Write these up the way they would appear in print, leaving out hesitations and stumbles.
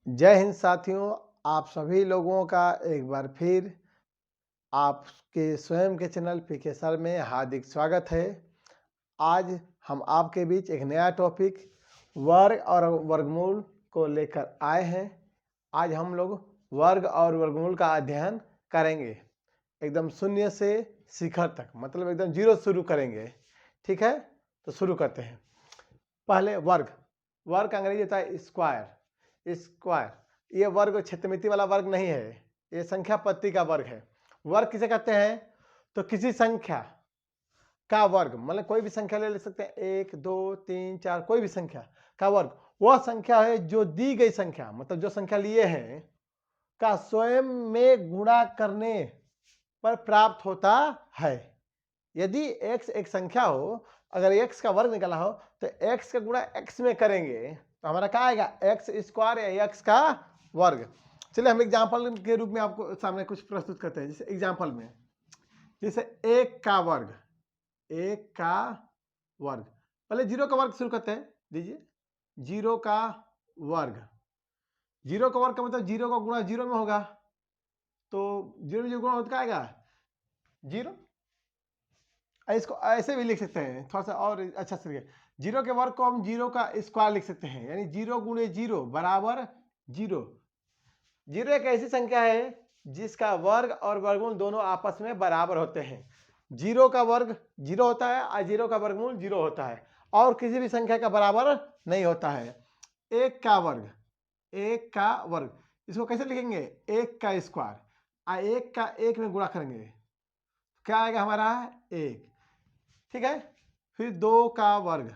जय हिंद साथियों, आप सभी लोगों का एक बार फिर आपके स्वयं के चैनल पीके सर में हार्दिक स्वागत है। आज हम आपके बीच एक नया टॉपिक वर्ग और वर्गमूल को लेकर आए हैं। आज हम लोग वर्ग और वर्गमूल का अध्ययन करेंगे, एकदम शून्य से शिखर तक, मतलब एकदम जीरो शुरू करेंगे। ठीक है, तो शुरू करते हैं। पहले वर्ग का अंग्रेजी होता है स्क्वायर। ये वर्ग क्षेत्रमिति वाला वर्ग नहीं है, ये संख्या पत्ती का वर्ग है। वर्ग किसे कहते हैं? तो किसी संख्या का वर्ग, मतलब कोई भी संख्या ले सकते हैं, 1 2 3 4, कोई भी संख्या का वर्ग वह संख्या है जो दी गई संख्या, मतलब जो संख्या लिए हैं, का स्वयं में गुणा करने पर प्राप्त होता है। यदि x एक संख्या हो, अगर x का वर्ग निकाला हो तो x का गुणा x में करेंगे तो हमारा क्या आएगा? एक्स स्क्वायर या x का वर्ग। चलिए हम एग्जाम्पल के रूप में आपको सामने कुछ प्रस्तुत करते हैं। जैसे एग्जाम्पल में, जैसे 1 का वर्ग, पहले 0 का वर्ग शुरू करते हैं। दीजिए 0 का वर्ग, 0 का वर्ग का मतलब 0 का गुणा 0 में होगा, तो 0 में जो गुणा होता आएगा 0। इसको ऐसे भी लिख सकते हैं, थोड़ा सा और अच्छा से। 0 के वर्ग को हम 0 का स्क्वायर लिख सकते हैं, यानी 0 गुणे 0 बराबर 0। 0 एक ऐसी संख्या है जिसका वर्ग और वर्गमूल दोनों आपस में बराबर होते हैं। 0 का वर्ग 0 होता है और 0 का वर्गमूल 0 होता है, और किसी भी संख्या का बराबर नहीं होता है। 1 का वर्ग, इसको कैसे लिखेंगे? 1 का स्क्वायर और 1 का 1 में गुणा करेंगे, क्या आएगा हमारा? 1। ठीक है, फिर 2 का वर्ग,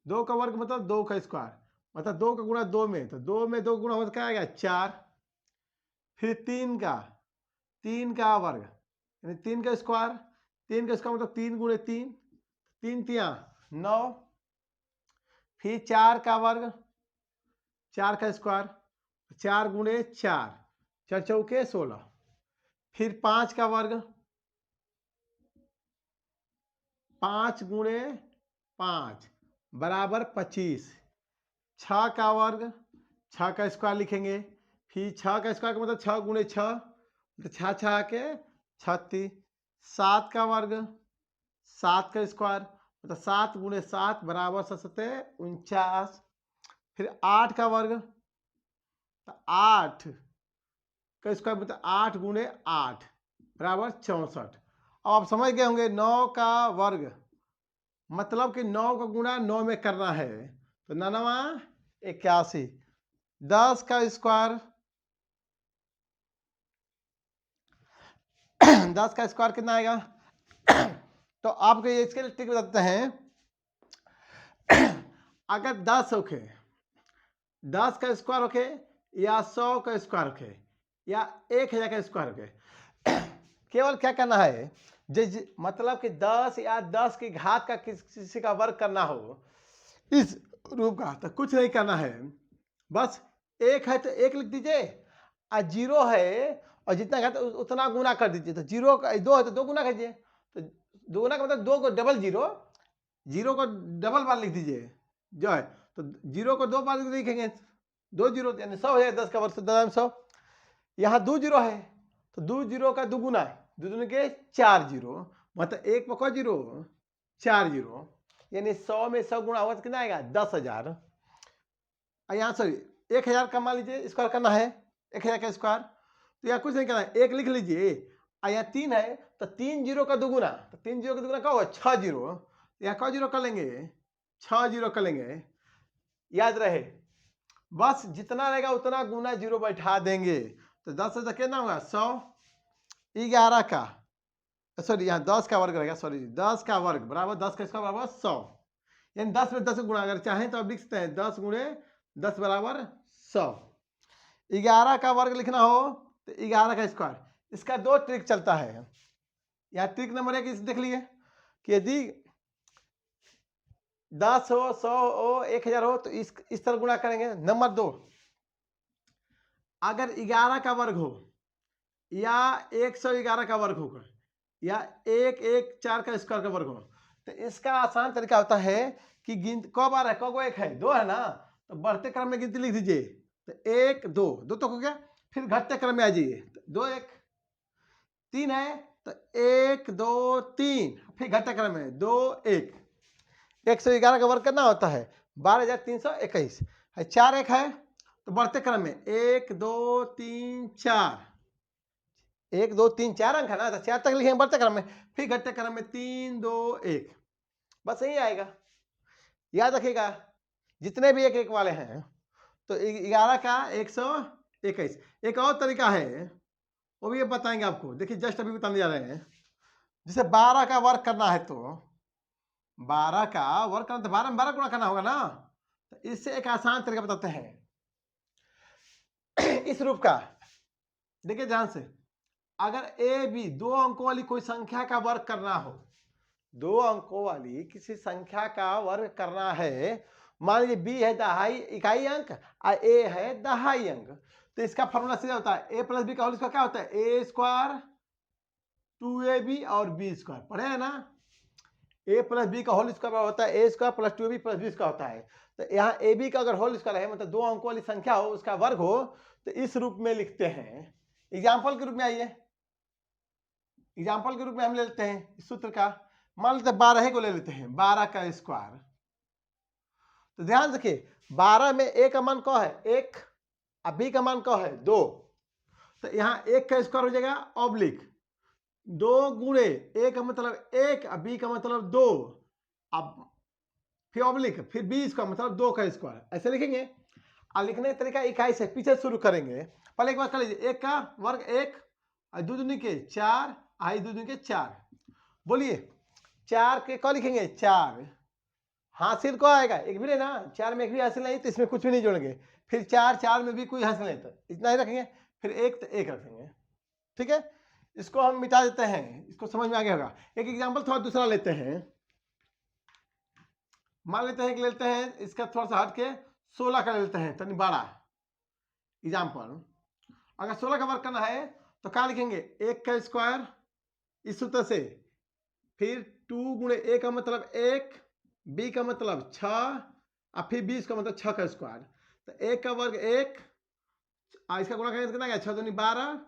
2 का वर्ग मतलब 2 का स्क्वायर, मतलब 2 का गुणा 2 में, तो 2 में 2 गुणा होता क्या आएगा? 4। फिर 3 का वर्ग, यानी 3 का स्क्वायर, 3 का स्क्वायर मतलब 3 गुणे 3, 3 तिया 9। फिर 4 का वर्ग, 4 का स्क्वायर, 4 गुणे 4, 4 चौके 16। फिर 5 का वर्ग, 5 गुणे 5 बराबर 25। 6 का वर्ग, 6 का स्क्वायर लिखेंगे, फिर 6 का स्क्वायर का मतलब 6 गुणे 6, तो 6 6 के 36। 7 का वर्ग, 7 का स्क्वायर मतलब 7 गुणे 7 बराबर 7 49। फिर 8 का वर्ग, तो 8 का स्क्वायर मतलब 8 गुणे 8 बराबर 64। अब आप समझ गए होंगे 9 का वर्ग मतलब कि 9 का गुणा 9 में करना है, तो 9 81। 10 का स्क्वायर 10 का स्क्वायर कितना आएगा? तो आपको ये इसके लिए ट्रिक बताते हैं। अगर 10 होके, 10 का स्क्वायर होके, या 100 का स्क्वायर होके, या 1000 का स्क्वायर होके, केवल क्या करना है, मतलब कि 10 या 10 की घात का किसी का वर्ग करना हो इस रूप का, तो कुछ नहीं करना है, बस 1 है तो 1 लिख दीजिए, और 0 है और जितना घात उतना गुना कर दीजिए। तो 0 का 2 है तो 2 गुना कीजिए, तो 2 गुना का मतलब 2 को डबल 0, 0 को डबल बार लिख दीजिए जो है, तो 0 को 2 बार लिखेंगे, 2 0 यानी 100 है। 10 का वर्ग 100। यहाँ 2 0 है तो 2 0 का दुगुना है, 2 दूनी के 4 0, मतलब 1 पको 0 4 0, यानी 100 में 100 गुणा होगा तो कितना आएगा? 10,000। यहाँ सॉरी 1000 का मान लीजिए स्क्वायर करना है, 1000 का स्क्वायर, तो यहाँ कुछ नहीं करना है, 1 लिख लीजिए। यहाँ 3 है तो 3 0 का दुगुना, तो 3 0 का दुगुना क्या होगा? 6 0। यहाँ क्या 0 कर लेंगे? 6 0 कर लेंगे। याद रहे, बस जितना रहेगा उतना गुना 0 बैठा देंगे, तो 10 से कितना होगा? 100। 11 का, सॉरी यहाँ 10 का वर्ग रहेगा, सॉरी 10 का वर्ग बराबर 10 का स्क्वायर बराबर 100, यानी 10 में 10 गुणा, अगर चाहें तो आप लिख सकते हैं 10 गुणे 10 बराबर 100। 11 का वर्ग लिखना हो तो 11 का स्क्वायर। इसका 2 ट्रिक चलता है। यहाँ ट्रिक नंबर 1 देख लिए कि यदि 10 हो, 100 हो, 1000 हो तो इस तरह गुणा करेंगे। नंबर 2, अगर 11 का वर्ग हो या 111 का वर्ग होगा या 114 का स्क्वायर का वर्ग हो, तो इसका आसान तरीका होता है कि गिनती कब आ रहा है, कब 1 है? 2 है ना, तो बढ़ते क्रम में गिनती लिख दीजिए। तो 1 2 2 तो हो गया। फिर घटते क्रम में आ जाइए, 2 1 3 है तो 1 2 3, फिर घटते क्रम में 2 1। 111 का वर्ग करना होता है 12,321। 4 1 है तो बढ़ते क्रम में 1 2 3 4, 1 2 3 4 अंक है ना, तो 4 तक लिखेंगे बढ़ते क्रम में, फिर घटते क्रम में 3 2 1, बस यही आएगा। याद रखिएगा जितने भी 1 1 वाले हैं तो 11 का 121। एक और तरीका है वो भी बताएंगे आपको, देखिए जस्ट अभी बताने जा रहे हैं। जैसे 12 का वर्ग करना है तो 12 का वर्ग करना तो 12 में 12 गुणा करना होगा ना, तो इससे एक आसान तरीका बताते हैं इस रूप का। देखिए ध्यान से, अगर ए बी 2 अंकों वाली कोई संख्या का वर्ग करना हो, 2 अंकों वाली किसी संख्या का वर्ग करना है, मान लीजिए बी है दहाई इकाई अंक और ए है दहाई अंक, तो इसका फॉर्मूला सीधा होता है ए प्लस बी का होल स्क्वायर। क्या होता है ए स्क्वायर 2ab और बी स्क्वायर, पढ़े है ना। ए प्लस बी का होल स्क्वायर होता है A square plus 2ab plus B square होता है। तो यहाँ ए बी का अगर होल स्क्वायर है मतलब 2 अंकों वाली संख्या हो उसका वर्ग हो, तो इस रूप में लिखते हैं। एग्जाम्पल के रूप में आइए, एग्जाम्पल के रूप में हम ले लेते हैं इस सूत्र का। मान लेते हैं 12 को ले लेते हैं, 12 का स्क्वायर। तो ध्यान रखिए 12 में ए का मान क्या है 1 और बी का मान क्या है 2, तो यहाँ 1 का स्क्वायर हो जाएगा ऑब्लिक 2 गुणे ए का मतलब 1 और बी का मतलब 2, अब फिर ऑब्लिक फिर बी का मतलब 2 का स्क्वायर, ऐसे लिखेंगे। और लिखने का तरीका इकाई से पीछे शुरू करेंगे। पहले एक बार कर लीजिए 1 का वर्ग 1 और 2 दूनी के 4 आई 2 दूनी के 4, बोलिए 4 के क्या लिखेंगे 4, हासिल को आएगा एक भी लेना, 4 में एक भी हासिल नहीं तो इसमें कुछ भी नहीं जोड़ेंगे, फिर 4 4 में भी कोई हासिल नहीं तो इतना ही रखेंगे, फिर 1 तो 1 रखेंगे। ठीक है, इसको हम मिटा देते हैं, इसको समझ में आ गया होगा। एक एग्जाम्पल थोड़ा दूसरा लेते हैं, मान लेते हैं कि लेते हैं इसका थोड़ा सा हट के 16 का लेते हैं, तनी बड़ा एग्जाम्पल। अगर 16 का वर्क करना है तो क्या लिखेंगे 1 का स्क्वायर इस सूत्र से, फिर 2 गुणे ए का मतलब 1 बी का मतलब 6 और फिर 20 का मतलब 6 का स्क्वायर, तो 1 का वर्ग 1 और इसका गुणा करेंगे तो कितना गया 6 दूनी 12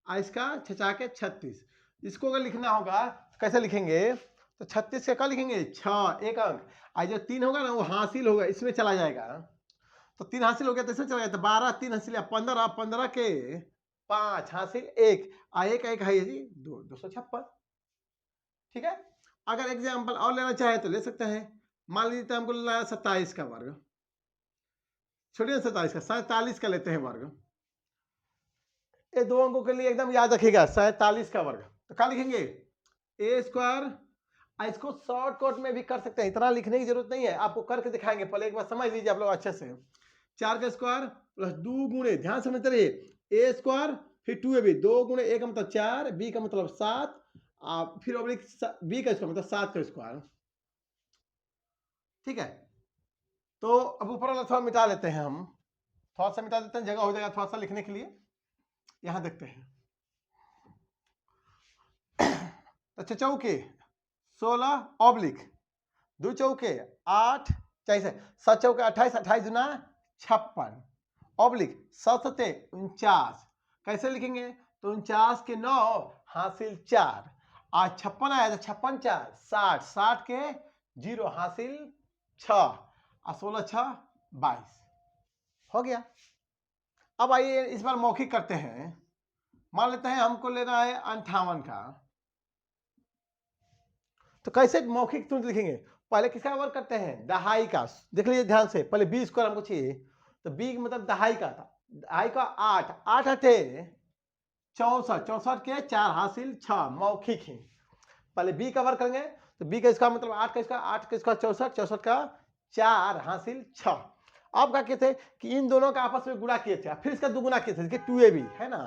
और इसका 6 के 36। इसको अगर लिखना होगा तो कैसे लिखेंगे, तो 36 का क्या लिखेंगे 6 एक अंक, और जो 3 होगा ना वो हासिल होगा इसमें चला जाएगा, तो 3 हासिल हो गया तो इसमें चला गया, तो 12 3 हासिल 15 15 के 5 हासिल 1 और 1 1 है जी 256। ठीक है, अगर एग्जाम्पल और लेना चाहे तो ले सकते हैं। मान लीजिए हमको लेना 27 का वर्ग, छोड़िए 27 का 47 का लेते हैं वर्ग। ये 2 अंकों के लिए एकदम याद रखिएगा 47 का वर्ग, तो क्या लिखेंगे ए स्क्वायर। इसको शॉर्टकट में भी कर सकते हैं, इतना लिखने की जरूरत नहीं है, आपको करके दिखाएंगे, पहले एक बार समझ लीजिए आप लोग अच्छे से। 4 का स्क्वायर प्लस 2 गुणे, ध्यान से समझते रहिए ए स्क्वायर फिर 2ab, 2 गुणे ए का मतलब 4 बी का मतलब 7 फिर ऑब्लिक बी का स्क्वायर मतलब 7 का स्क्वायर। ठीक है, तो अब ऊपर वाला थोड़ा मिटा लेते हैं, हम थोड़ा सा मिटा देते हैं, जगह हो जाएगा थोड़ा सा लिखने के लिए। यहां देखते हैं तो चौके 16 ऑब्लिक 2 चौके 8 4 7 चौके 28 28 दुना 56 ऑब्लिक 7 7 49। कैसे लिखेंगे, तो 49 के 9 हासिल 4 और 56 आया तो 56 4 60 60 के 0 हासिल 6 और 16 6 22 हो गया। अब आइए इस बार मौखिक करते हैं। मान लेते हैं हमको लेना है 58 का, तो कैसे मौखिक तुरंत लिखेंगे, पहले किसका वर्ग करते हैं दहाई का। देख लीजिए ध्यान से, पहले 20 स्क्वायर हमको चाहिए, तो बी मतलब दहाई का था, दहाई का 8 8 अठे 64 64 के 4 हासिल 6 मौखिक है। पहले बी का वर्ग करेंगे तो बी का इसका मतलब 8 का इसका 8 का इसका 64 64 का 4 हासिल 6। अब क्या कहते हैं कि इन दोनों का आपस में गुणा किए थे, फिर इसका दुगुना किए थे 2ab है ना,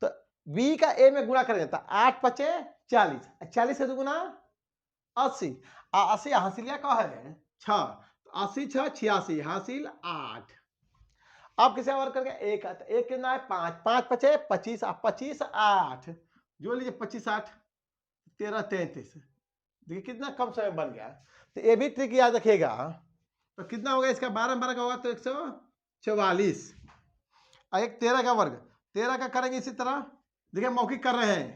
तो बी का ए में गुणा करेंगे तो 8 5 40 40 से दुगुना 80 80 हासिल क्या है 6, तो 80 6 86 हासिल 8। अब किसे वर्ग करके एक कितना है 5 5 5 25 25 8 जोड़ लीजिए 25 8 13 33। देखिए कितना कम समय बन गया। तो ये भी ट्रिक याद रखिएगा, तो कितना होगा इसका 12 12 का होगा तो 144 और एक 13 का वर्ग, 13 का करेंगे इसी तरह, देखिए मौखिक कर रहे हैं।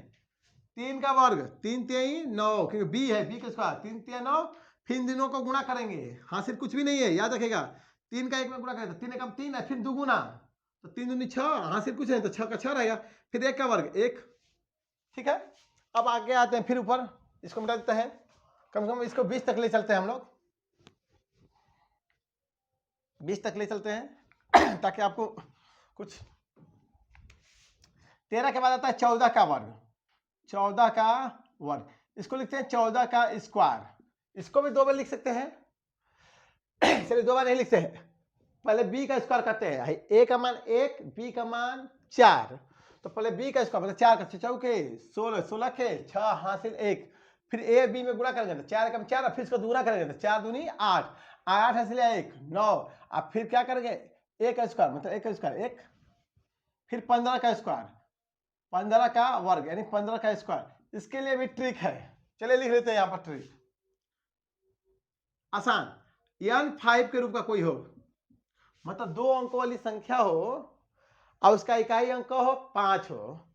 3 का वर्ग, 3 3 9, क्योंकि बी है, बी का स्क्वायर 3 3 9, फिर इन दिनों को गुणा करेंगे, हासिल कुछ भी नहीं है, याद रखेगा। 3 का 1 में गुणा करें तो 3 एकम 3 है, फिर दुगुना तो 3 दूनी 6, हासिल कुछ नहीं तो 6 का 6 रहेगा, फिर 1 का वर्ग 1, ठीक है। अब आगे आते हैं फिर ऊपर, इसको मिटा देते हैं, कम से कम इसको 20 तक ले चलते हैं हम लोग, 20 तक ले चलते हैं ताकि आपको कुछ। 13 के बाद आता है 14 का वर्ग, 14 का वर्ग, इसको लिखते हैं 14 का स्क्वायर, इसको भी 2 बार लिख सकते हैं चलिए 2 बार नहीं लिखते हैं, पहले b का स्क्वायर करते हैं, a का मान 1, b का मान 4, तो पहले b का स्क्वायर मतलब 4 का चौके 16, 16 के 6 हासिल 1, फिर a b में गुणा करेंगे तो 4 एकम 4, फिर इसको गुणा करेंगे तो 4 दूनी 8, 8 हासिल 1 9, अब फिर क्या करेंगे a का स्क्वायर मतलब 1 का स्क्वायर 1, फिर 15 का स्क्वायर, 15 का वर्ग यानी 15 का स्क्वायर। इसके लिए भी ट्रिक है, चलिए लिख लेते हैं यहां पर ट्रिक, आसान। n 5 के रूप का कोई हो, मतलब 2 अंकों वाली संख्या हो और उसका इकाई अंक हो 5 हो,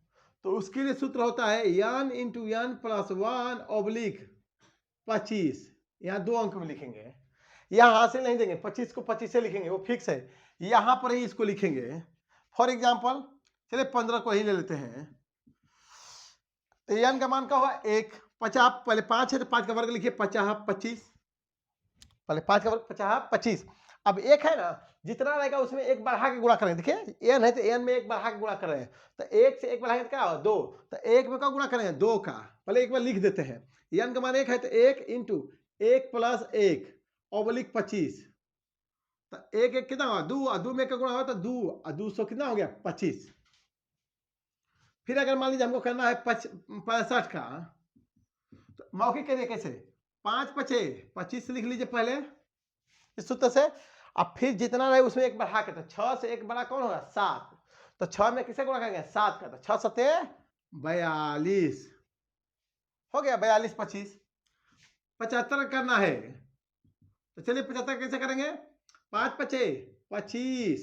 तो उसके लिए सूत्र होता है n into n plus 1 oblique 25, यहाँ 2 अंक में लिखेंगे, यहाँ हासिल नहीं देंगे, 25 को 25 से लिखेंगे, वो फिक्स है, यहां पर ही इसको लिखेंगे। फॉर एग्जाम्पल चलिए 15 को ही ले लेते हैं, तो n का मान क्या हुआ 1, 50, पहले 5 है तो 5 का वर्ग लिखिए 50 25, पहले 5 का वर्ग 50 25, अब 1 है ना, जितना रहेगा उसमें 1 बढ़ा के गुणा करेंगे, देखिए n है तो n में 1 बढ़ा के गुणा कर रहे हैं, तो 1 से 1 बढ़ाएंगे तो क्या होगा 2, तो 1 में क्या गुणा करेंगे 2 का, पहले एक बार लिख देते हैं, n का मान 1 है तो 1 इंटू 1 प्लस 1 ऑब्लिक 25, तो 1 1 कितना होगा 2, और 2 में का गुणा होगा तो 2 और 200 कितना हो गया 25। फिर अगर मान लीजिए हमको करना है 65 का, तो मौखिक करिए कैसे, 5 5 25 से लिख लीजिए पहले इस सूत्र से, अब फिर जितना रहे उसमें 1 बढ़ा के, तो 6 से 1 बड़ा कौन होगा 7, तो 6 में किसे गुणा करेंगे 7 का, तो 6 सते 42 हो गया, 42 25। 75 करना है तो चलिए 75 कैसे करेंगे, 5 5 25,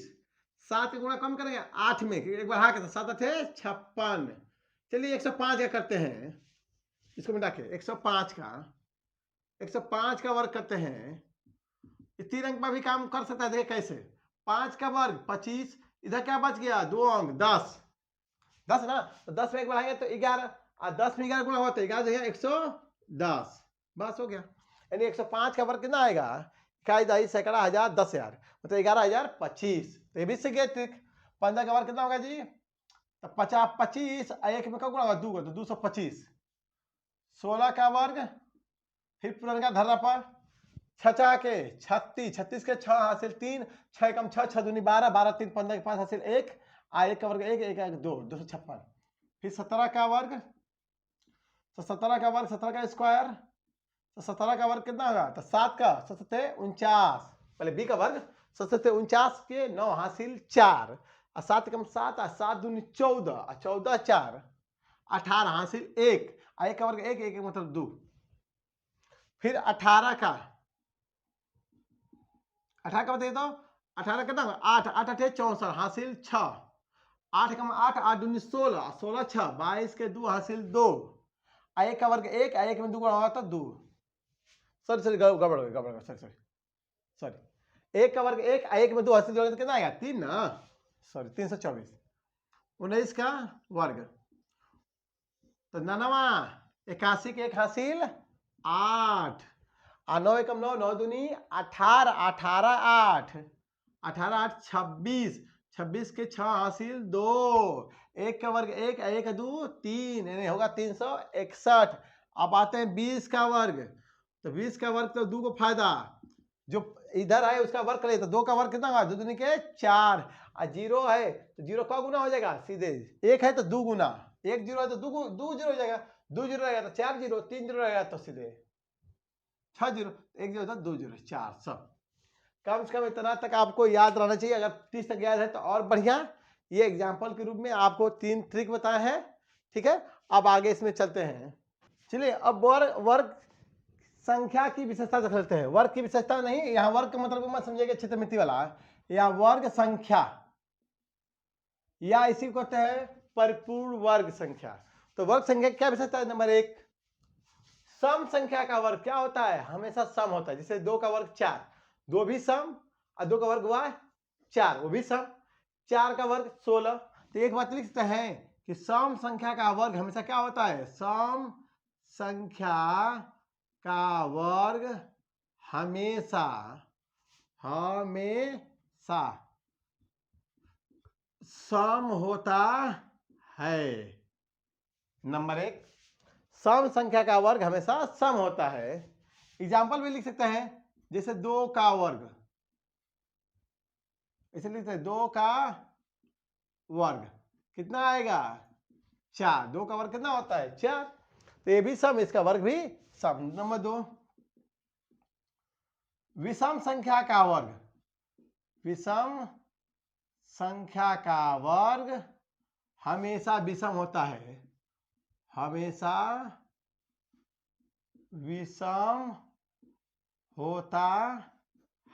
7 के गुणा कम करेंगे 8 में, एक बढ़ा के, तो 7 8 56, चलिए 105 का करते हैं, इसको मिटा के 105 का वर्ग करते हैं, 3 अंक में भी काम कर सकता है, देखिए कैसे, 5 का वर्ग 25, इधर क्या बच गया 2 अंक 10 ना, तो 10 में 1 बढ़ाएंगे तो 11, और 10 में 11 गुणा हुआ तो 11 110, बस हो गया, यानी 105 का वर्ग कितना आएगा, इकाई दही सैकड़ा हजार 10,000 मतलब 11,025, तो ये भी सीख गए ट्रिक। 15 का वर्ग कितना होगा जी, तो 50 25 एक में का गुणा होगा 2 का, तो 225, 16 का वर्ग, फिर पुराना धरना पर 6 के 36, 36 के 6 हासिल 3, 6 कम 6 6 दूनी 12, 12 3 15 के 5 हासिल 1, आ 1 का वर्ग 1 1 2 256, फिर 17 का वर्ग, तो 17 का वर्ग 17 का स्क्वायर, तो 17 का वर्ग कितना होगा, तो 7 का 7 49, पहले b का वर्ग 7 49 के 9 हासिल 4, और 7 कम 7 और 7 दूनी 14 और 14 4 18 हासिल 1, और 1 का वर्ग 1 1 मतलब 2, फिर 18 का बताइए तो 18 कितना 8 8 8 64 हासिल 6, 8 कम 8 8 दूनी 16 16 6 22 के 2 हासिल 2, और 1 का वर्ग 1 और 1 में 2 गुणा होगा तो 2, सॉरी गड़बड़ हो गई, सॉरी 1 का वर्ग 1 और 1 में 2 हासिल जोड़ेंगे तो कितना आएगा 3 ना, सॉरी 324, 19 का वर्ग, तो 99 81 के 1 हासिल 8, और 9 एकम 9 9 दूनी 18 18 8 18 8 26, 26 के 6 हासिल 2, 1 का वर्ग 1 1 2 3 यानी होगा 361। अब आते हैं 20 का वर्ग, तो 20 का वर्ग तो 2 को फायदा, जो इधर है उसका वर्ग करें तो 2 का वर्ग कितना होगा 2 दूनी के 4, और 0 है तो 0 का गुना हो जाएगा सीधे, 1 है तो 2 गुना, 1 0 है तो 2 0 हो जाएगा, 2 0 रहेगा तो 4 0, 3 0 रहेगा तो सीधे 6 0, 1 0 2 0 4, सब कम से कम इतना तक आपको याद रहना चाहिए, अगर 30 तक याद है तो और बढ़िया। ये एग्जाम्पल के रूप में आपको 3 ट्रिक बताए हैं, ठीक है। अब आगे इसमें चलते हैं, चलिए अब वर्ग संख्या की विशेषता देख लेते हैं। वर्ग की विशेषता नहीं, यहाँ वर्ग का मतलब मत समझिएगा क्षेत्रमिति वाला, या वर्ग संख्या, या इसी को कहते हैं परिपूर्ण वर्ग संख्या। तो वर्ग संख्या क्या विशेषता है? नंबर 1, सम संख्या का वर्ग क्या होता है? हमेशा सम होता है। जैसे 2 का वर्ग 4, 2 भी सम, और 2 का वर्ग हुआ 4, वो भी सम। 4 का वर्ग 16। तो एक बात लिख सकते हैं कि सम संख्या का वर्ग हमेशा क्या होता है? सम संख्या का वर्ग हमेशा हमेशा सम होता है। नंबर 1, सम संख्या का वर्ग हमेशा सम होता है। एग्जाम्पल भी लिख सकते हैं, जैसे 2 का वर्ग, इसे लिखते हैं 2 का वर्ग कितना आएगा? 4। 2 का वर्ग कितना होता है? 4। तो ये भी सम, इसका वर्ग भी सम। नंबर 2, विषम संख्या का वर्ग, विषम संख्या का वर्ग हमेशा विषम होता है, हमेशा विषम होता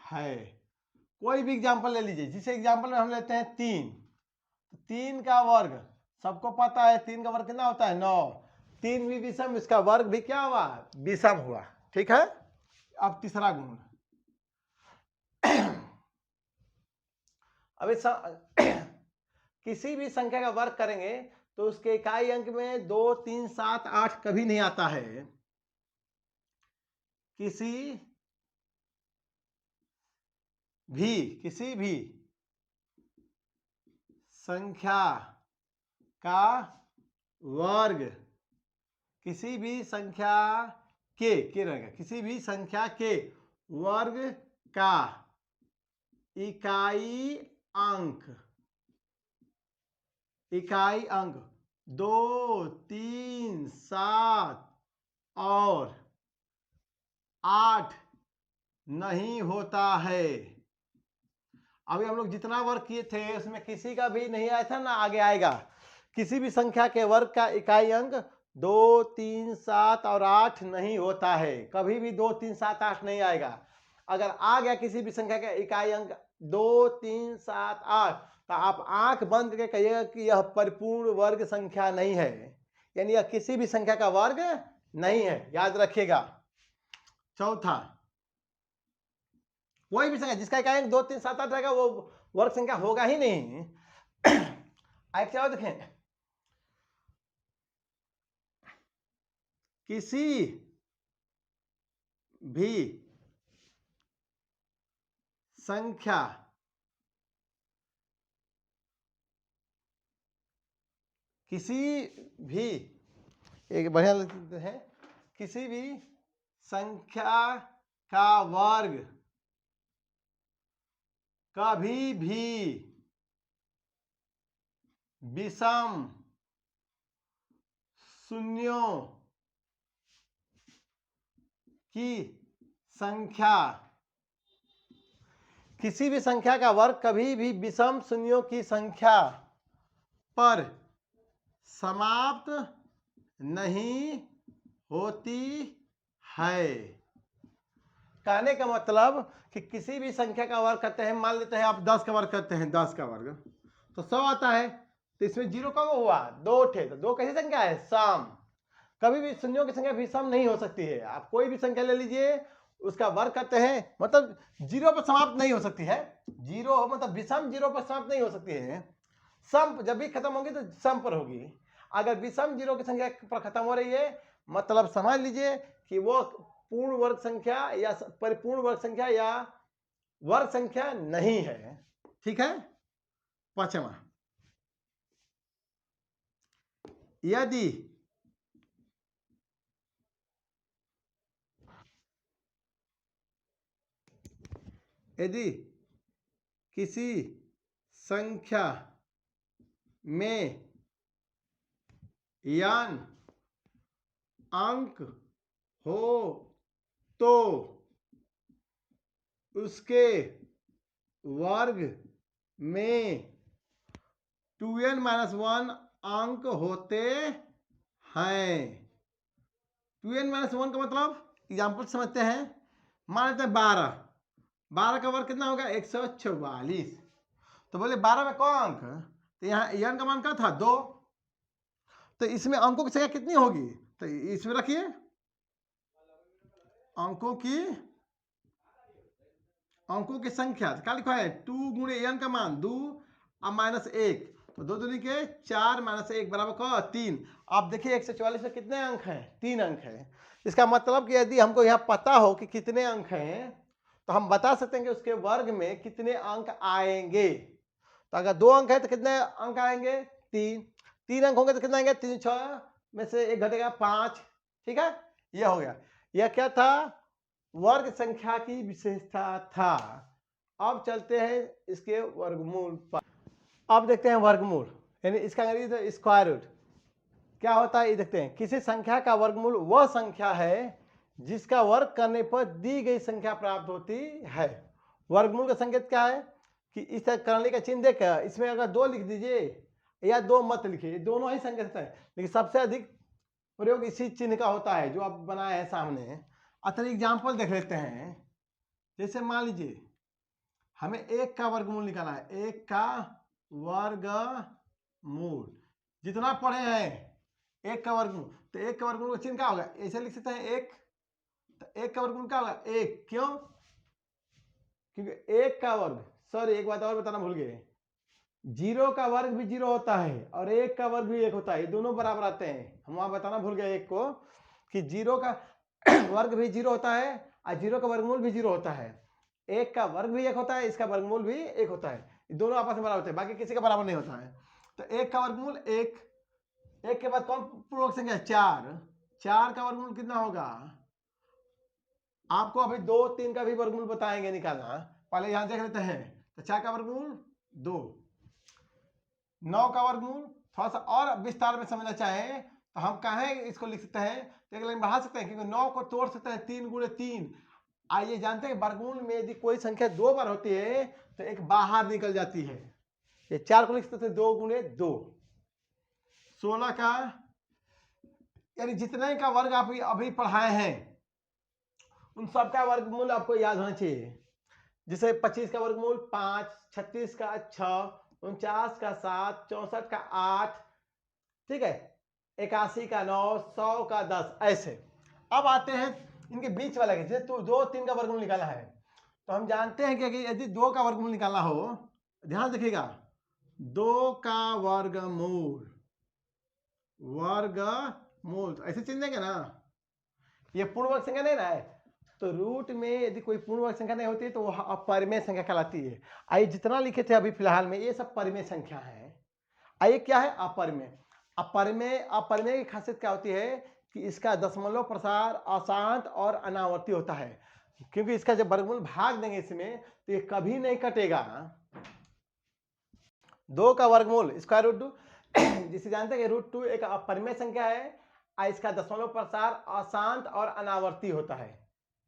है। कोई भी एग्जाम्पल ले लीजिए, जिस एग्जाम्पल में हम लेते हैं 3, 3 का वर्ग सबको पता है, 3 का वर्ग कितना होता है? 9। 3 भी विषम, इसका वर्ग भी क्या हुआ? विषम हुआ। ठीक है। अब तीसरा गुण, अब किसी भी संख्या का वर्ग करेंगे तो उसके इकाई अंक में 2, 3, 7, 8 कभी नहीं आता है। किसी भी संख्या का वर्ग, किसी भी संख्या के रहेगा, किसी भी संख्या के वर्ग का इकाई अंक 2, 3, 7 और 8 नहीं होता है। अभी हम लोग जितना वर्ग किए थे उसमें किसी का भी नहीं आया था ना, आगे आएगा। किसी भी संख्या के वर्ग का इकाई अंक 2, 3, 7 और 8 नहीं होता है। कभी भी 2, 3, 7, 8 नहीं आएगा। अगर आ गया किसी भी संख्या का इकाई अंक 2, 3, 7, 8, तो आप आंख बंद करके कहिएगा कि यह परिपूर्ण वर्ग संख्या नहीं है, यानी यह किसी भी संख्या का वर्ग नहीं है, याद रखिएगा। चौथा, कोई भी संख्या जिसका इकाई अंक 2, 3, 7, 8 रहेगा वो वर्ग संख्या होगा ही नहीं। क्या देखें, किसी भी संख्या एक बढ़िया लिखते हैं, किसी भी संख्या का वर्ग कभी भी विषम शून्यों की संख्या, किसी भी संख्या का वर्ग कभी भी विषम शून्यों की संख्या पर समाप्त नहीं होती है। कहने का मतलब कि किसी भी संख्या का वर्ग करते हैं, मान लेते हैं आप 10 का वर्ग करते हैं, 10 का वर्ग तो 100 आता है, तो इसमें 0 कब हुआ? 2 थे, तो 2 कैसी संख्या है? सम। कभी भी शून्यों की संख्या विषम नहीं हो सकती है। आप कोई भी संख्या ले लीजिए, उसका वर्ग करते हैं मतलब 0 पर समाप्त नहीं हो सकती है। 0 मतलब विषम 0 पर समाप्त नहीं हो सकती है। सम जब भी खत्म होगी तो सम पर होगी। अगर विषम 0 की संख्या पर खत्म हो रही है, मतलब समझ लीजिए कि वो पूर्ण वर्ग संख्या या परिपूर्ण वर्ग संख्या या वर्ग संख्या नहीं है। ठीक है। पांचवा, यदि किसी संख्या में n अंक हो तो उसके वर्ग में 2n-1 अंक होते हैं। 2n-1 का मतलब एग्जाम्पल समझते हैं। मान लेते हैं 12 का वर्ग कितना होगा? 144। तो बोले 12 में कौन अंक? तो यहाँ n का मान क्या था 2, तो इसमें अंकों की संख्या कितनी होगी, तो इसमें रखिए अंकों की संख्या क्या लिखा है 2 गुणे n का मान 2 और -1, तो 2 दूनी के 4 -1 बराबर का 3। आप देखिए 144 में कितने अंक हैं, 3 अंक हैं। इसका मतलब कि यदि हमको यहाँ पता हो कि कितने अंक हैं तो हम बता सकते हैं कि उसके वर्ग में कितने अंक आएंगे। तो अगर 2 अंक है तो कितने अंक आएंगे, 3 अंक होंगे तो कितने आएंगे, 3 6 में से 1 घटेगा 5। ठीक है, यह हो गया। यह क्या था, वर्ग संख्या की विशेषता था। अब चलते हैं इसके वर्गमूल पर। अब देखते हैं वर्गमूल, यानी इसका अंग्रेजी स्क्वायर रूट क्या होता है, ये देखते हैं। किसी संख्या का वर्गमूल वह संख्या है जिसका वर्ग करने पर दी गई संख्या प्राप्त होती है। वर्गमूल का संकेत क्या है कि इस तरह करने का चिन्ह देकर इसमें अगर 2 लिख दीजिए या 2 मत लिखिए, दोनों ही संकेत है, लेकिन सबसे अधिक प्रयोग इसी चिन्ह का होता है जो आप बनाए हैं सामने। अच्छा एग्जाम्पल देख लेते हैं। जैसे मान लीजिए हमें 1 का वर्गमूल निकालना है, 1 का वर्गमूल जितना पढ़े हैं 1 का वर्गमूल, तो 1 का वर्गमूल का चिन्ह क्या होगा, ऐसे लिख सकते हैं 1, तो 1 का वर्गमूल क्या होगा 1, क्यों, क्योंकि 1 का वर्ग, सॉरी एक बात और बताना भूल गए, 0 का वर्ग भी 0 होता है और 1 का वर्ग भी 1 होता है, ये दोनों बराबर आते हैं। हम वहां बताना भूल गए एक को कि 0 का वर्ग भी 0 होता है और 0 का वर्गमूल भी 0 होता है। 1 का वर्ग भी 1 होता है, इसका वर्गमूल भी 1 होता है, दोनों आपस में बराबर होते हैं, बाकी किसी का बराबर नहीं होता है। तो 1 का वर्गमूल 1, 1 के बाद कौन पूर्णांक संख्या 4, 4 का वर्गमूल कितना होगा, आपको अभी 2 3 का भी वर्गमूल बताएंगे निकालना, पहले यहां देख लेते हैं। तो 4 का वर्गमूल 2, 9 का वर्गमूल, थोड़ा सा और विस्तार में समझना चाहें तो हम कहें इसको लिख सकते हैं, तो एक लाइन बढ़ा सकते हैं क्योंकि 9 को तोड़ सकते हैं 3 गुणे 3। आइए जानते हैं वर्गमूल में यदि कोई संख्या 2 बार होती है तो एक बाहर निकल जाती है। ये 4 को लिख सकते हैं 2 गुणे 2, 16 का, यानी जितने का वर्ग आप अभी पढ़ाए हैं उन सबका वर्गमूल आपको याद होना चाहिए। जैसे 25 का वर्गमूल 5, 36 का 6, 49 का 7, 64 का 8, ठीक है, 81 का 9, 100 का 10, ऐसे। अब आते हैं इनके बीच वाला के, जैसे 2 3 का वर्गमूल निकाला है तो हम जानते हैं कि यदि 2 का वर्गमूल निकालना हो, ध्यान रखिएगा, 2 का वर्गमूल तो ऐसे चिन्ह देंगे ना, ये पूर्ण वर्ग संख्या नहीं ना है, तो रूट में यदि कोई पूर्ण वर्ग संख्या नहीं होती है तो वह अपरिमेय संख्या कहलाती है। आइए जितना लिखे थे अभी फिलहाल में ये सब परिमेय संख्या है। आइए क्या है अपरिमेय, अपरिमेय की खासियत क्या होती है कि इसका दशमलव प्रसार अशांत और अनावर्ती होता है, क्योंकि इसका जब वर्गमूल भाग देंगे इसमें तो ये कभी नहीं कटेगा। 2 का वर्गमूल स्क्वायर रूट 2 जिसे जानते हैं कि रूट 2 एक अपरिमेय संख्या है और इसका दशमलव प्रसार अशांत और अनावर्ती होता है।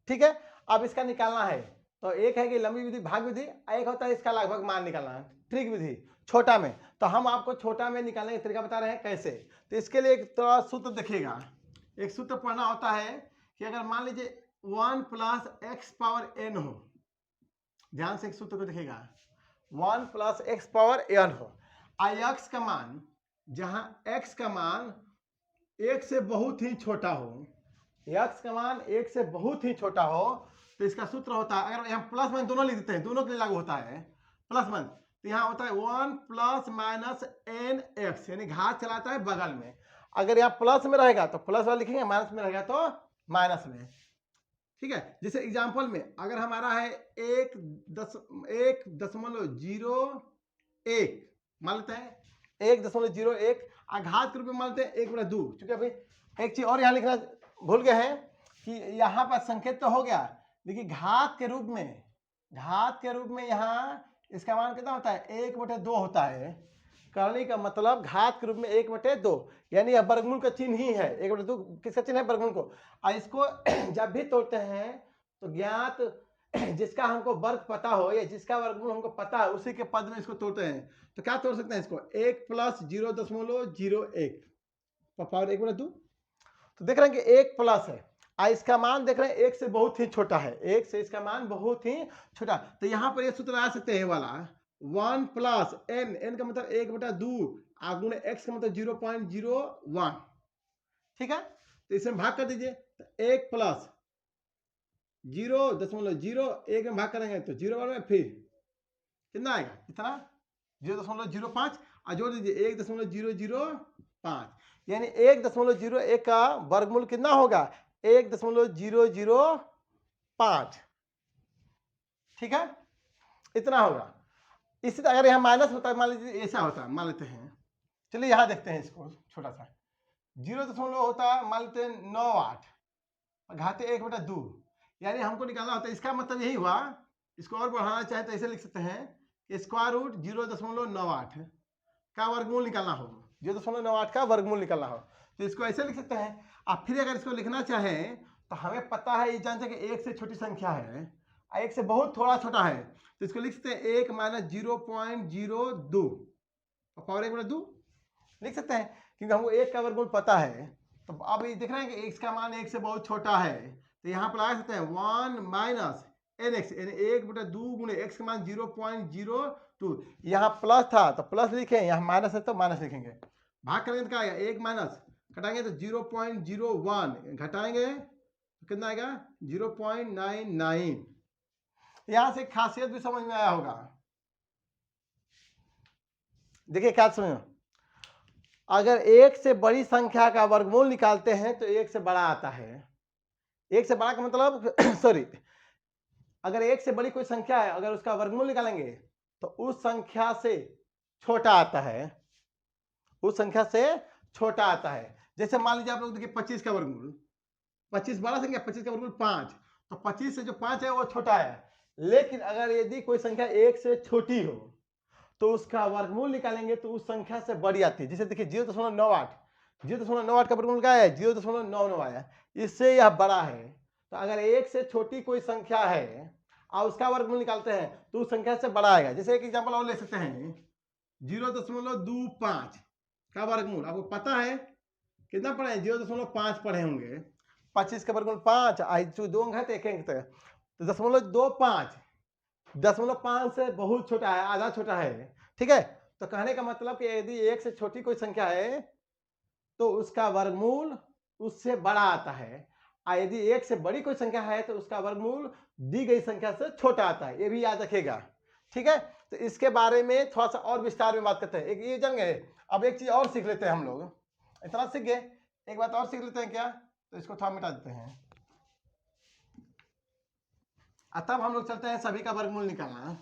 ठीक है, अब इसका निकालना है तो एक है कि लंबी विधि भाग विधि, एक होता है इसका लगभग मान निकालना, ट्रिक विधि छोटा में। तो हम आपको छोटा में निकालने का तरीका बता रहे हैं कैसे। तो इसके लिए एक थोड़ा सूत्र देखिएगा, एक सूत्र पढ़ना होता है कि अगर मान लीजिए 1 + x पावर n हो, ध्यान से एक सूत्र को देखिएगा, 1 + x पावर n हो, x का मान जहां x का मान 1 से बहुत ही छोटा हो, x का मान 1 से बहुत ही छोटा हो, तो इसका सूत्र होता है, अगर यहाँ प्लस माइनस दोनों लिख देते हैं, दोनों के लिए लागू होता है प्लस माइनस, तो यहाँ होता है 1 ± nx, यानी घात चलाता है बगल में। अगर यहाँ प्लस में रहेगा तो प्लस वाला लिखेंगे, माइनस में रहेगा तो माइनस में। ठीक है, जैसे एग्जाम्पल में अगर हमारा है 1.01 मान लेते हैं, 1.01 आघात के रूप में मान लेते हैं 1/2, क्योंकि अभी एक चीज और यहाँ लिखना भूल गए हैं कि यहाँ पर संकेत तो हो गया, देखिए घात के रूप में यहाँ इसका मान कितना होता है 1/2 होता है। करने का मतलब घात के रूप में 1/2, यानी यह वर्गमूल का चिन्ह ही है। 1/2 किसका चिन्ह है, वर्गमूल को। और इसको जब भी तोड़ते हैं तो ज्ञात जिसका हमको वर्ग पता हो या जिसका वर्गमूल हमको पता है उसी के पद में इसको तोड़ते हैं। तो क्या तोड़ सकते हैं इसको, 1 + 0.01 पावर 1/2। तो देख रहे हैं कि 1 प्लस है और इसका मान देख रहे हैं 1 से बहुत ही छोटा है, 1 से इसका मान बहुत ही छोटा। तो यहाँ पर ये सूत्र आ सकते हैं वाला 1 प्लस n का मतलब 1/2 गुणे x का मतलब 0.01, ठीक है। तो इसमें भाग कर दीजिए, तो 1 प्लस 0.01 में भाग करेंगे तो 0 में फिर कितना आएगा, कितना 0.05 और जोड़ दीजिए 1.005, यानी 1.01 का वर्गमूल कितना होगा 1.005, ठीक है, इतना होगा। इसी तरह अगर यहाँ माइनस होता है, मान लीजिए ऐसा होता है, मान लेते हैं, चलिए यहाँ देखते हैं इसको छोटा सा, 0 होता है, मान लेते हैं 98 घाते 1/2, यानी हमको निकालना होता है। इसका मतलब यही हुआ, इसको और बढ़ाना चाहे तो ऐसे लिख सकते हैं कि स्क्वायर रूट 0.98 का वर्गमूल निकालना हो, 0.98 का वर्गमूल निकालना हो, तो इसको ऐसे लिख सकते हैं। अब फिर अगर इसको लिखना चाहें तो हमें पता है, ये जानते हैं कि 1 से छोटी संख्या है, 1 से बहुत थोड़ा छोटा है, तो इसको लिख सकते हैं 1 - 0.02 पावर 1/2 लिख सकते हैं, क्योंकि हमको 1 का वर्गमूल पता है। तो अब ये देख रहे हैं कि x का मान 1 से बहुत छोटा है, तो यहाँ पर लगा सकते हैं 1 माइनस nx, यानी 1/2 गुणे x का मान 0.02, यहाँ प्लस था तो प्लस लिखे, यहाँ माइनस है तो माइनस लिखेंगे, भाग करेंगे तो क्या आएगा, 1 माइनस घटाएंगे तो 0.01 घटाएंगे तो कितना आएगा 0.99। यहाँ से खासियत भी समझ में आया होगा, देखिए क्या समझ, अगर 1 से बड़ी संख्या का वर्गमूल निकालते हैं तो 1 से बड़ा आता है। 1 से बड़ा का मतलब सॉरी, अगर 1 से बड़ी कोई संख्या है, अगर उसका वर्गमूल निकालेंगे तो उस संख्या से छोटा आता है, उस संख्या से छोटा आता है। जैसे मान लीजिए आप लोग देखिए 25 का वर्गमूल, 25 बड़ा संख्या, 25 का वर्गमूल 5, तो 25 से जो 5 है वो छोटा है। लेकिन अगर यदि कोई संख्या 1 से छोटी हो तो उसका वर्गमूल निकालेंगे तो उस संख्या से बड़ी आती है। जैसे देखिए 0.98, 0.98 का वर्गमूल क्या है 0.99 आया, इससे यह बड़ा है। तो अगर 1 से छोटी कोई संख्या है और उसका वर्गमूल निकालते हैं तो उस संख्या से बड़ा आएगा। जैसे एक एग्जांपल और ले सकते हैं, 0.25 का वर्गमूल आपको पता है कितना पढ़े, 0.5 पढ़े होंगे, 25 का वर्गमूल 5, दो अंक है तो एक अंक, तो 0.25 0.5 से बहुत छोटा है, आधा छोटा है, ठीक है। तो कहने का मतलब कि यदि 1 से छोटी कोई संख्या है तो उसका वर्गमूल उससे बड़ा आता है, और यदि 1 से बड़ी कोई संख्या है तो उसका वर्गमूल दी गई संख्या से छोटा आता है, ये भी याद रखिएगा, ठीक है। तो इसके बारे में थोड़ा सा और विस्तार में बात करते हैं, एक ये जान गए। अब एक चीज और सीख लेते हैं हम लोग, इतना सीख गए, एक बात और सीख लेते हैं क्या, तो इसको थोड़ा मिटा देते हैं, तब हम लोग चलते हैं सभी का वर्गमूल निकालना।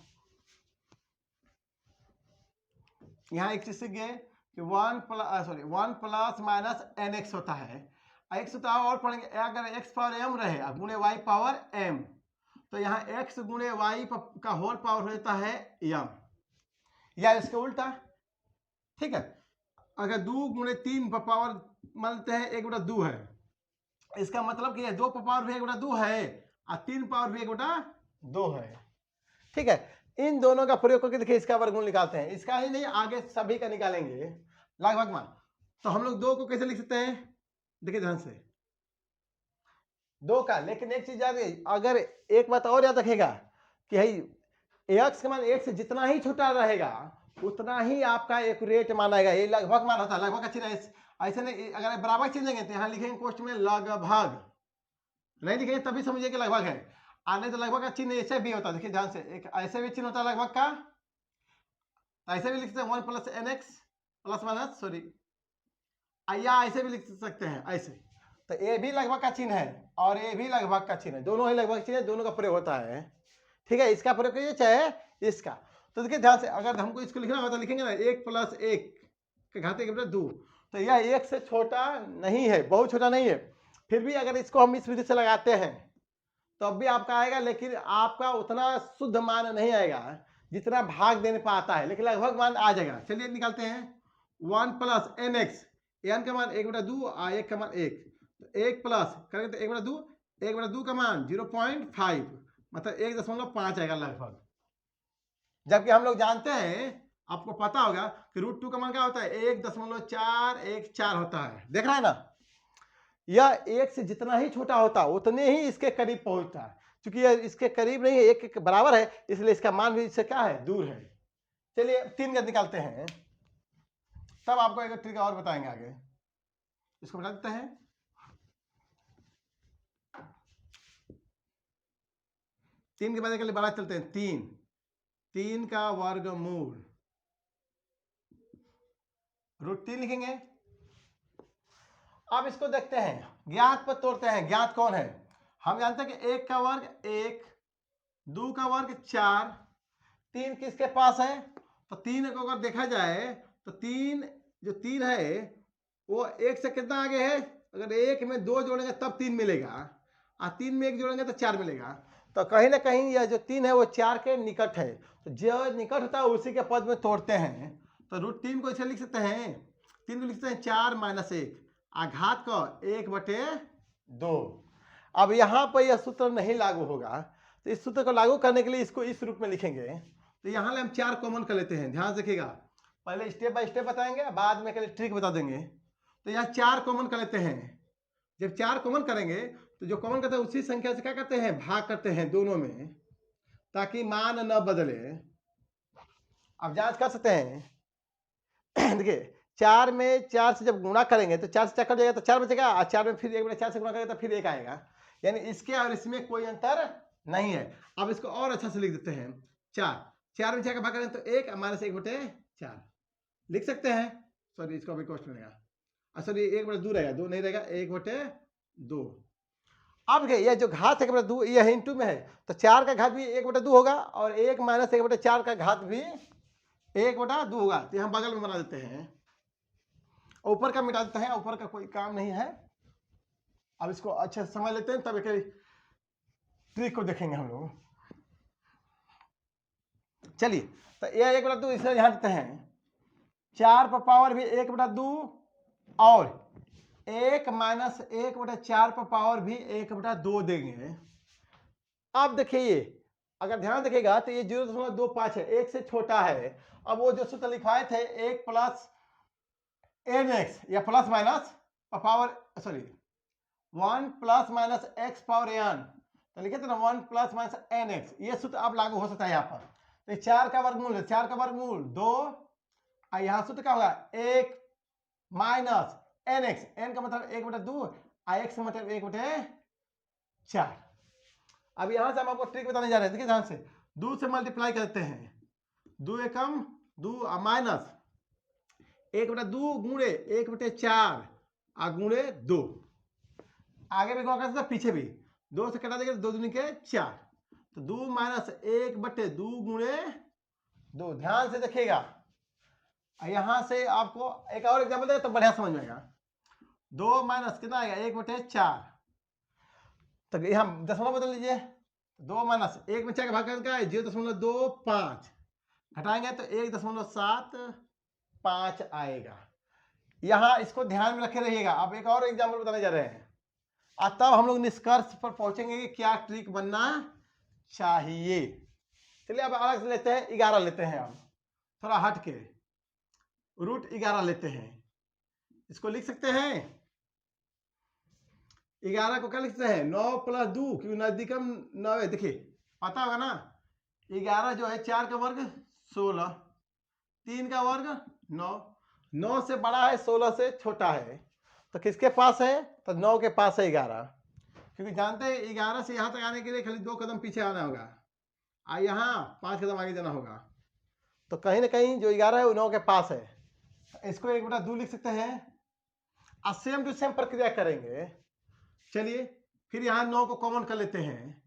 यहाँ एक चीज सीख गए कि 1 प्लस माइनस nx होता है, x होता है, और पढ़ेंगे अगर x पावर m रहे गुणे y पावर m, तो यहाँ x गुणे y का होल पावर हो जाता है m, या इसके उल्टा, ठीक है। अगर 2 गुणे 3 पावर मानते हैं 1/2 है, इसका मतलब कि 2 पावर भी 1/2 है और 3 पावर भी 1/2 है, ठीक है। इन दोनों का प्रयोग करके देखिए इसका वर्गमूल निकालते हैं, इसका ही नहीं आगे सभी का निकालेंगे लगभग मान। तो हम लोग 2 को कैसे लिख सकते हैं, देखिए ध्यान से 2 का, लेकिन एक चीज याद है, अगर एक बात और याद रखेगा कि x का मान 1 से जितना ही छोटा रहेगा उतना ही आपका एक्यूरेट माना जाएगा। ये लगभग मान होता है, लगभग का चिन्ह ऐसे नहीं, अगर बराबर चिन्ह देंगे तो यहाँ लिखेंगे कोष्ठ में लगभग, नहीं लिखेंगे तभी समझिए कि लगभग है, आने तो लगभग का चिन्ह ऐसे भी होता है, देखिए ध्यान से, एक ऐसे भी चिन्ह होता है लगभग का, ऐसे भी लिख सकते हैं 1 plus nx plus minus sorry, या ऐसे भी लिख सकते हैं ऐसे। तो ये भी लगभग का चिन्ह है और ये भी लगभग का चिन्ह है, दोनों ही लगभग चिन्ह है, दोनों का प्रयोग होता है, ठीक है। इसका प्रयोग कीजिए चाहे इसका। तो देखिए ध्यान से, अगर हमको इसको लिखना होगा तो लिखेंगे ना 1 + 1 के घाते के 2, तो यह 1 से छोटा नहीं है, बहुत छोटा नहीं है। फिर भी अगर इसको हम इस विधि से लगाते हैं तो अब भी आपका आएगा, लेकिन आपका उतना शुद्ध मान नहीं आएगा जितना भाग देने पर आता है, लेकिन लगभग मान आ जाएगा। चलिए निकालते हैं, 1 प्लस nx, n का मान 1/2 और 1 का मान 1, तो 1 प्लस करेंगे तो 1/2, 1/2 का मान 0.5 मतलब 1.5 आएगा लगभग। जबकि हम लोग जानते हैं, आपको पता होगा कि √2 का मान क्या होता है 1.414 होता है, देख रहा है ना। यह 1 से जितना ही छोटा होता उतने ही इसके करीब पहुंचता है, क्योंकि यह इसके करीब नहीं है, 1 के बराबर है, इसलिए इसका मान भी इससे क्या है दूर है। चलिए 3 का निकालते हैं, तब आपको एक ट्रिक और बताएंगे आगे। इसको बता देते हैं। 3 के बाद के लिए बड़ा चलते हैं। 3 का वर्गमूल √3 लिखेंगे। अब इसको देखते हैं, ज्ञात पर तोड़ते हैं। ज्ञात कौन है? हम जानते हैं कि 1 का वर्ग 1, 2 का वर्ग 4, 3 किसके पास है? तो 3 को अगर देखा जाए तो 3 है वो 1 से कितना आगे है? अगर 1 में 2 जोड़ेंगे तब 3 मिलेगा, और 3 में 1 जोड़ेंगे तो 4 मिलेगा। तो कहीं ना कहीं यह जो 3 है वो 4 के निकट है। तो जो निकट होता है उसी के पद में तोड़ते हैं। तो √3 को इसे लिख सकते हैं, 3 को लिख सकते हैं 4 - 1, आघात को 1/2। अब यहाँ पर यह सूत्र नहीं लागू होगा, तो इस सूत्र को लागू करने के लिए इसको इस रूप में लिखेंगे। तो यहाँ हम 4 कॉमन कर लेते हैं। ध्यान रखिएगा, पहले स्टेप बाय स्टेप बताएंगे, बाद में ट्रिक बता देंगे। तो यहाँ 4 कॉमन कर लेते हैं। जब 4 कॉमन करेंगे तो जो कॉमन करते हैं उसी संख्या से क्या करते हैं? भाग करते हैं दोनों में, ताकि मान न बदले। अब जांच कर सकते हैं। देखिए 4 में 4 से जब गुणा करेंगे तो 4 से 4 कट जाएगा तो 4 बचेगा, और 4 में फिर 1/4 से गुणा करेंगे तो फिर 1 आएगा। यानी इसके और इसमें कोई अंतर नहीं है। अब इसको और अच्छा से लिख देते हैं। 4 में 4 का भाग करें तो 1 -1/4 लिख सकते हैं। सॉरी, इसका भी कॉस्ट बनेगा। सॉरी, 1/2 रहेगा, 2 नहीं रहेगा, 1/2। अब ये जो घात 1/2 यह इंटू में है, तो 4 का घात भी 1/2 होगा, और 1 - 1/4 का घात भी 1/2 होगा। तो हम बगल में बना देते हैं, ऊपर का मिटा देते हैं, ऊपर का कोई काम नहीं है। अब इसको अच्छे से समझ लेते हैं, तब एक ट्रिक को देखेंगे हम लोग। चलिए, तो ये 1/2 इसे ध्यान देते हैं। 4 पर पावर भी 1/2, और 1 - 1/4 पर पावर भी 1/2 देंगे। अब देखिए, अगर ध्यान देखिएगा तो ये 0.25 है, 1 से छोटा है। अब वो जो सूत्र लिखवाए थे 1 + nx या plus minus power, sorry 1 ± x power n, तो लिखे थे ना 1 ± nx। ये सूत्र अब लागू हो सकता है यहाँ पर। तो 4 का वर्गमूल है, 4 का वर्गमूल 2, और यहाँ सूत्र क्या होगा? 1 - nx। n का मतलब 1/2, और x का मतलब 1/4। अब यहाँ से हम आपको ट्रिक बताने जा रहे हैं। देखिए ध्यान से, 2 से मल्टीप्लाई करते हैं, 2 एकम 2 माइनस 1/2 गुणे 1/4 और गुणे 2। आगे भी कर सकते, पीछे भी 2 से कटा देंगे तो 2 दूनी के 4, तो 2 - 1/2 गुणे 2। ध्यान से देखिएगा, यहां से आपको एक और एग्जाम्पल देगा तो बढ़िया समझ में आएगा। 2 माइनस कितना आएगा? 1/4। तो यहाँ दशमलव बदल लीजिए। 2 माइनस 1 में 4 का भाग करके 0.25 घटाएंगे तो 1.75 आएगा। यहाँ इसको ध्यान में रखे रहिएगा। अब एक और एग्जाम्पल बताने जा रहे हैं, और तब हम लोग निष्कर्ष पर पहुंचेंगे कि क्या ट्रिक बनना चाहिए। चलिए अब अलग से लेते हैं, 11 लेते हैं। अब थोड़ा हट के √11 लेते हैं। इसको लिख सकते हैं, 11 को क्या लिख सकते हैं? 9 + 2, क्योंकि नजदीकम 9 है। देखिए पता होगा ना, 11 जो है 4 का वर्ग 16, 3 का वर्ग 9, 9 से बड़ा है, 16 से छोटा है। तो किसके पास है? तो 9 के पास है 11, क्योंकि जानते हैं 11 से यहाँ तक आने के लिए खाली 2 कदम पीछे आना होगा, और यहाँ 5 कदम आगे जाना होगा। तो कहीं ना कहीं जो 11 है वो 9 के पास है। इसको 1/2 लिख सकते हैं, और सेम टू सेम प्रक्रिया करेंगे। चलिए फिर यहाँ 9 को कॉमन कर लेते हैं।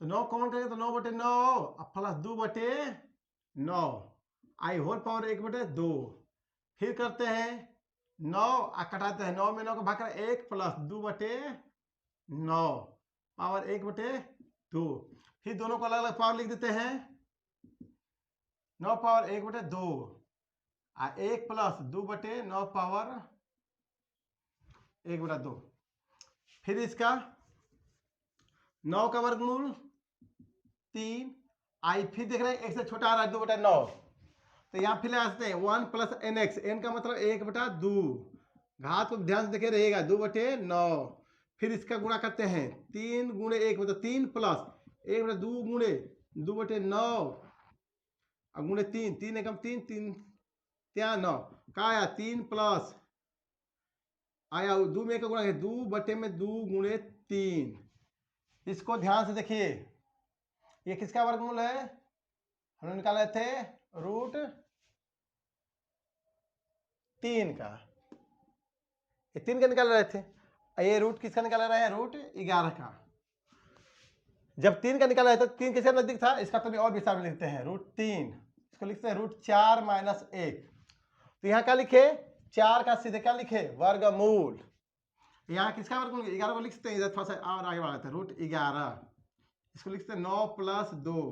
तो 9 कॉमन करेंगे तो 9/9 प्लस 2/9 आई होल पावर 1/2। फिर करते हैं 9 कटाते हैं, 9 में 9 का भाग कर 1 + 2/9 पावर 1/2। फिर दोनों को अलग अलग पावर लिख देते हैं। 9 पावर 1/2 और 1 + 2/9 पावर 1/2। फिर इसका 9 का वर्गमूल 3 आई। फिर देख रहे हैं 1 से छोटा आ रहा है 2/9, तो यहाँ फिर आते हैं 1 + nx। n का मतलब 1/2, घात को ध्यान से देखे रहिएगा, 2/9। फिर इसका गुणा करते हैं, 3 × 1 मतलब 3 + 1/2 गुणे 2/9 और गुणे 3, 3 एकम 3, 3 त्या 9 का आया 3 प्लस आया 2 में का गुणा 2 बटे में 2 गुणे 3। इसको ध्यान से देखिए, ये किसका वर्गमूल है? हमने निकाले थे रूट 3 का, ये 3 का निकाल रहे थे। ये रूट किसका निकाल रहे हैं? रूट 11 का। जब 3 का निकाला है तो 3 किसके नजदीक था? इसका तो और विस्तार में लिखते हैं रूट 3, इसको लिखते हैं रूट 4 माइनस 1। तो यहाँ क्या लिखे? 4 का सीधे क्या लिखे? वर्गमूल। यहाँ किसका वर्गमूल? 11 को लिख सकते हैं, इधर थोड़ा सा और आगे बढ़ाते हैं, रूट 11, इसको लिखते हैं 9 प्लस 2,